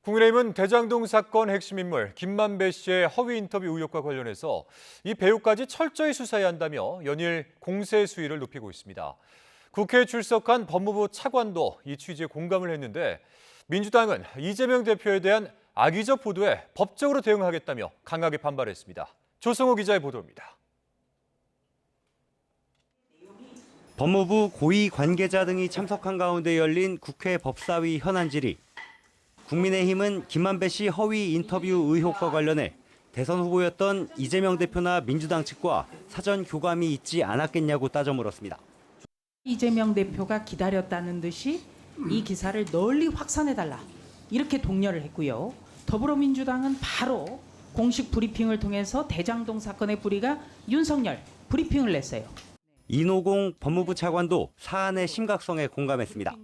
국민의힘은 대장동 사건 핵심 인물 김만배 씨의 허위 인터뷰 의혹과 관련해서 이 배우까지 철저히 수사해야 한다며 연일 공세 수위를 높이고 있습니다. 국회에 출석한 법무부 차관도 이 취지에 공감을 했는데 민주당은 이재명 대표에 대한 악의적 보도에 법적으로 대응하겠다며 강하게 반발했습니다. 조성호 기자의 보도입니다. 법무부 고위 관계자 등이 참석한 가운데 열린 국회 법사위 현안 질의. 국민의힘은 김만배 씨 허위 인터뷰 의혹과 관련해 대선 후보였던 이재명 대표나 민주당 측과 사전 교감이 있지 않았겠냐고 따져 물었습니다. 이재명 대표가 기다렸다는 듯이 이 기사를 널리 확산해달라 이렇게 독려를 했고요. 더불어민주당은 바로 공식 브리핑을 통해서 대장동 사건의 뿌리가 윤석열 브리핑을 냈어요. 이노공 법무부 차관도 사안의 심각성에 공감했습니다.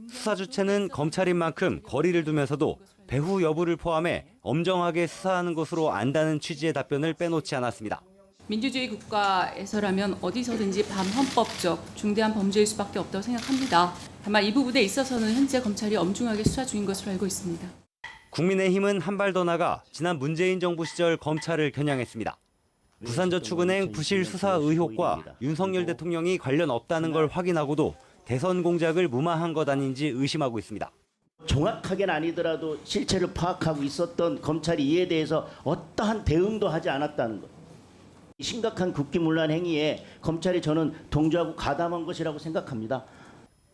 수사 주체는 검찰인 만큼 거리를 두면서도 배후 여부를 포함해 엄정하게 수사하는 것으로 안다는 취지의 답변을 빼놓지 않았습니다. 민주주의 국가에서라면 어디서든지 반헌법적 중대한 범죄일 수밖에 없다고 생각합니다. 다만 이 부분에 있어서는 현재 검찰이 엄중하게 수사 중인 것으로 알고 있습니다. 국민의힘은 한 발 더 나가 지난 문재인 정부 시절 검찰을 겨냥했습니다. 부산저축은행 부실 수사 의혹과 윤석열 대통령이 관련 없다는 걸 확인하고도 대선 공작을 무마한 것 아닌지 의심하고 있습니다. 정확하게는 아니더라도 실체를 파악하고 있었던 검찰이 이에 대해서 어떠한 대응도 하지 않았다는 것. 심각한 국기문란 행위에 검찰이 저는 동조하고 가담한 것이라고 생각합니다.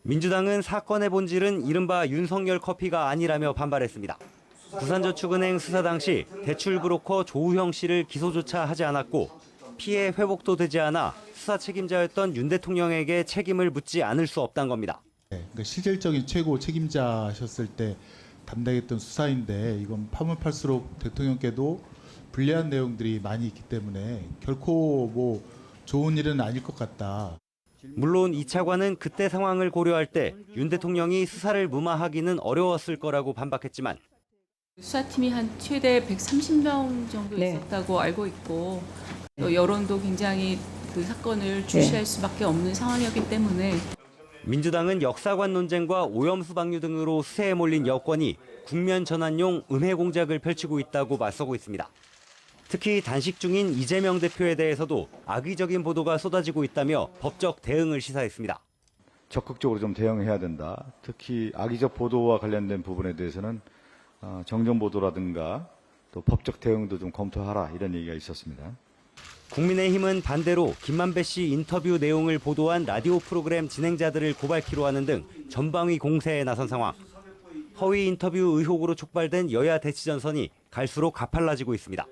민주당은 사건의 본질은 이른바 윤석열 커피가 아니라며 반발했습니다. 부산저축은행 수사 당시 대출 브로커 조우형 씨를 기소조차 하지 않았고 피해 회복도 되지 않아 수사 책임자였던 윤 대통령에게 책임을 묻지 않을 수 없다는 겁니다. 그러니까 실질적인 최고 책임자셨을 때 담당했던 수사인데 이건 파면 팔수록 대통령께도 불리한 내용들이 많이 있기 때문에 결코 뭐 좋은 일은 아닐 것 같다. 물론 이 차관은 그때 상황을 고려할 때 윤 대통령이 수사를 무마하기는 어려웠을 거라고 반박했지만 수사팀이 한 최대 130명 정도 네. 있었다고 알고 있고 또 여론도 굉장히 그 사건을 주시할 수밖에 없는 상황이었기 때문에 민주당은 역사관 논쟁과 오염수 방류 등으로 수세에 몰린 여권이 국면 전환용 음해 공작을 펼치고 있다고 맞서고 있습니다. 특히 단식 중인 이재명 대표에 대해서도 악의적인 보도가 쏟아지고 있다며 법적 대응을 시사했습니다. 적극적으로 좀 대응해야 된다. 특히 악의적 보도와 관련된 부분에 대해서는 정정 보도라든가 또 법적 대응도 좀 검토하라 이런 얘기가 있었습니다. 국민의힘은 반대로 김만배 씨 인터뷰 내용을 보도한 라디오 프로그램 진행자들을 고발키로 하는 등 전방위 공세에 나선 상황. 허위 인터뷰 의혹으로 촉발된 여야 대치전선이 갈수록 가팔라지고 있습니다.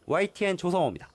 YTN 조성호입니다.